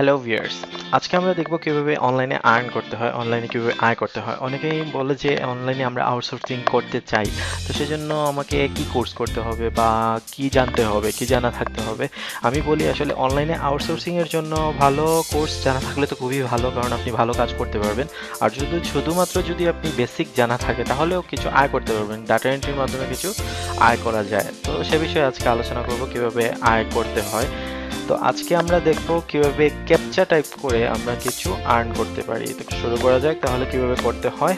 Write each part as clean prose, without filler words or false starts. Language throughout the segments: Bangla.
হ্যালো ভিউয়ার্স, আজকে আমরা দেখব কিভাবে অনলাইনে আর্ন করতে হয়, অনলাইনে কিভাবে আয় করতে হয়। অনেকেই বলে যে অনলাইনে আমরা আউটসোর্সিং করতে চাই, তো সেজন্য আমাকে কি কোর্স করতে হবে বা কি জানতে হবে, কি জানা থাকতে হবে। আমি বলি আসলে অনলাইনে আউটসোর্সিং এর জন্য ভালো কোর্স জানা থাকলে তো খুবই ভালো, কারণ আপনি ভালো কাজ করতে পারবেন। আর শুধুমাত্র যদি আপনি বেসিক জানা থাকে তাহলেও কিছু আয় করতে পারবেন, ডাটা এন্ট্রির মাধ্যমে কিছু আয় করা যায়। তো সে বিষয়ে আজকে আলোচনা করব কিভাবে আয় করতে হয়। তো আজকে আমরা দেখব কিভাবে ক্যাপচা টাইপ করে আমরা কিছু আর্ন করতে পারি। তো শুরু করা যাক তাহলে কিভাবে করতে হয়।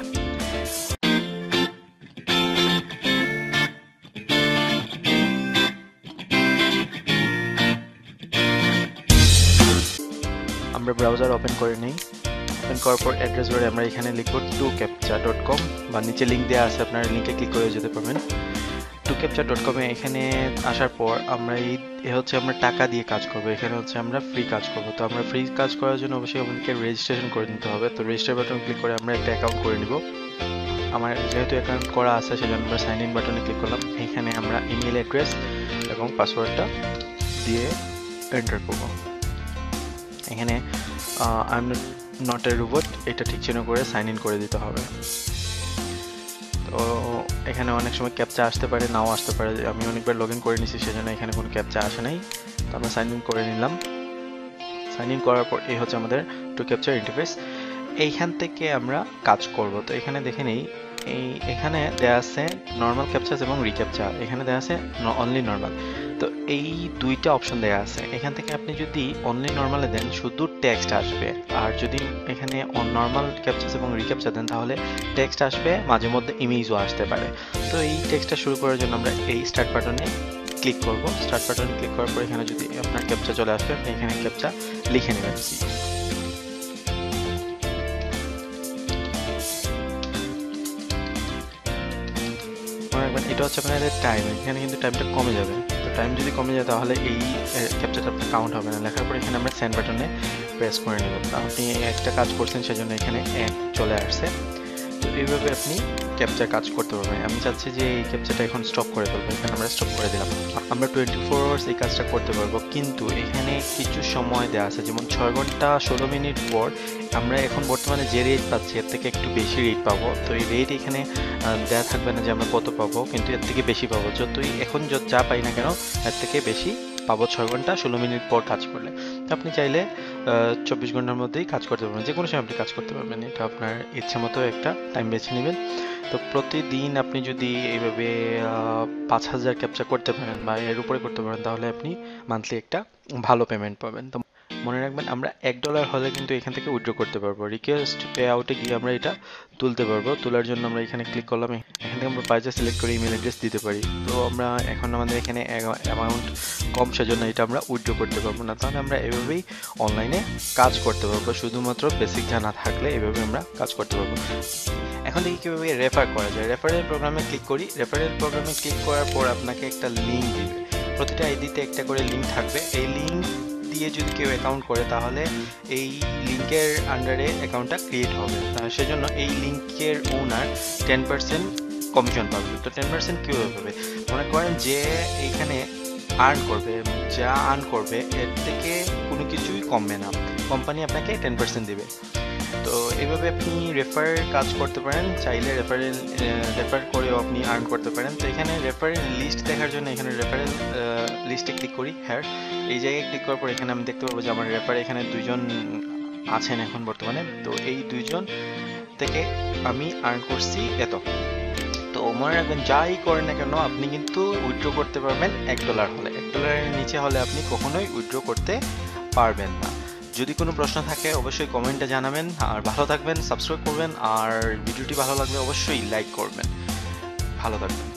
আমরা ব্রাউজার ওপেন করে নিই। ওপেন করার পর অ্যাড্রেস বারে আমরা এখানে লিখব tocaptcha.com, বা নিচে লিংক দেওয়া আছে, আপনারা লিংকে ক্লিক করে যেতে পারবেন। tocaptcha.com এ এখানে আসার পর আমরা হচ্ছে আমরা টাকা দিয়ে কাজ করব, এখানে হচ্ছে আমরা ফ্রি কাজ করব। তো আমরা ফ্রি কাজ করার জন্য অবশ্যই আমাদেরকে রেজিস্ট্রেশন করে নিতে হবে। তো রেজিস্টার বাটন ক্লিক করে আমরা একটা অ্যাকাউন্ট করে নিব। আমার যেহেতু অ্যাকাউন্ট করা আছে সেজন্য আমরা সাইন ইন বাটনে ক্লিক করলাম। এখানে আমরা ইমেল অ্যাড্রেস এবং পাসওয়ার্ডটা দিয়ে এন্টার করব। এখানে I am not a robot এটা ঠিক চিহ্ন করে সাইন ইন করে দিতে হবে। তো এখানে অনেক সময় ক্যাপচা আসতে পারে, নাও আসতে পারে। আমি অনেকবার লগ ইন করে নিছি, সেজন্য এখানে কোনো ক্যাপচা আসে নাই। তো আমরা সাইন ইন করে নিলাম। সাইন ইন করার পর এই হচ্ছে আমাদের টোক্যাপচার ইন্টারফেস। এইখান থেকে আমরা কাজ করব। তো এখানে দেখে নেই, এখানে দেয়া আছে নর্মাল ক্যাপচাস এবং রিক্যাপচা। এখানে দেয়া আছে অনলি নর্মাল। তো এই দুইটা অপশন দেয়া আছে। এখান থেকে আপনি যদি অনলি নর্মালে দেন শুধু টেক্সট আসবে, আর যদি এখানে নর্মাল ক্যাপচাস এবং রিক্যাপচা দেন তাহলে টেক্সট আসবে, মাঝে মধ্যে ইমেজও আসতে পারে। তো এই টেক্সটটা শুরু করার জন্য আমরা এই স্টার্ট বাটনে ক্লিক করব। স্টার্ট বাটনে ক্লিক করার পর এখানে যদি আপনার ক্যাপচা চলে আসবে, আপনি এখানে ক্যাপচা লিখে নেবেন। মনে রাখবেন এটা হচ্ছে আপনাদের টাইম, এখানে কিন্তু টাইমটা কমে যাবে। তো টাইম যদি কমে যায় তাহলে এই ক্যাপচারটা কাউন্ট হবে না। লেখার পর এখানে আমরা সেন্ড বাটনে প্রেস করে নেব। আপনি একটা কাজ করছেন সেজন্য এখানে এক চলে আসছে। তো এইভাবে আপনি ক্যাপচার কাজ করতে পারবেন। আমি চাচ্ছি যে এই ক্যাপচারটা এখন স্টপ করে ফেলবো, এখানে আমরা স্টপ করে দিলাম। আমরা 24 আওয়ার্স এই কাজটা করতে পারবো, কিন্তু এখানে কিছু সময় দেওয়া আছে, যেমন 6 ঘন্টা 16 মিনিট পর আমরা এখন বর্তমানে যে রেট পাচ্ছি এর থেকে একটু বেশি রেট পাবো। তো এই রেট এখানে দেওয়া থাকবে না যে আমরা কত পাবো, কিন্তু এর থেকে বেশি পাবো। যতই এখন যা পাই না কেন এর থেকে বেশি পাবো 6 ঘন্টা 16 মিনিট পর কাজ করলে। তো আপনি চাইলে 24 ঘন্টার মধ্যেই কাজ করতে পারবেন, যে কোনো সময় আপনি কাজ করতে পারবেন। এটা আপনার ইচ্ছা মতো একটা টাইম বেছে নেবেন। তো প্রতিদিন আপনি যদি এইভাবে 5,000 ক্যাপচা করতে পারেন বা এর উপরে করতে পারেন তাহলে আপনি মান্থলি একটা ভালো পেমেন্ট পাবেন। তো মনে রাখবেন আমরা $1 হলে কিন্তু এখান থেকে উইথড্র করতে পারবো। রিকোয়েস্ট পে আউটে গিয়ে আমরা এটা তুলতে পারবো। তোলার জন্য আমরা এখানে ক্লিক করলাম। এখান থেকে আমরা পারচেজ সিলেক্ট করে ইমেল অ্যাড্রেস দিতে পারি। তো আমরা এখন আমাদের এখানে অ্যামাউন্ট কম, সেজন্য এটা আমরা উইথড্র করতে পারবো না। তাহলে আমরা এভাবেই অনলাইনে কাজ করতে পারবো, শুধুমাত্র বেসিক জানা থাকলে এভাবে আমরা কাজ করতে পারবো। এখন দেখি কিভাবে রেফার করা যায়। রেফারেল প্রোগ্রামে ক্লিক করি। রেফারেল প্রোগ্রামে ক্লিক করার পর আপনাকে একটা লিঙ্ক দিবে। প্রতিটা আইডিতে একটা করে লিঙ্ক থাকবে। এই লিঙ্ক দিয়ে যদি কেউ অ্যাকাউন্ট করে তাহলে এই লিঙ্কের আন্ডারে অ্যাকাউন্টটা ক্রিয়েট হবে। সেজন্য এই লিঙ্কের ওনার 10% কমিশন পাবে। তো 10% কীভাবে পাবে? মনে করেন যে এইখানে আর্ন করবে, যা আর্ন করবে এর থেকে কোনো কিছুই কমবে না, কোম্পানি আপনাকে 10% দেবে। তো এইভাবে আপনি রেফার কাজ করতে পারেন। চাইলে রেফার করেও আপনি আর্ন করতে পারেন। তো এখানে রেফারেল লিস্ট দেখার জন্য এখানে রেফারেল লিস্টে ক্লিক করি। হ্যাঁ, এই জায়গায় ক্লিক করার পর এখানে আমি দেখতে পাবো যে আমার রেফার এখানে 2 জন আছেন এখন বর্তমানে। তো এই 2 জন থেকে আমি আর্ন করছি এত। তো মনে রাখবেন যাই করেন না কেন আপনি কিন্তু উইথড্র করতে পারবেন $1 হলে। $1 নিচে হলে আপনি কখনোই উইথড্র করতে পারবেন না। যদি কোনো প্রশ্ন থাকে অবশ্যই কমেন্টে জানাবেন। আর ভালো থাকবেন, সাবস্ক্রাইব করবেন, আর ভিডিওটি ভালো লাগলে অবশ্যই লাইক করবেন। ভালো থাকবেন।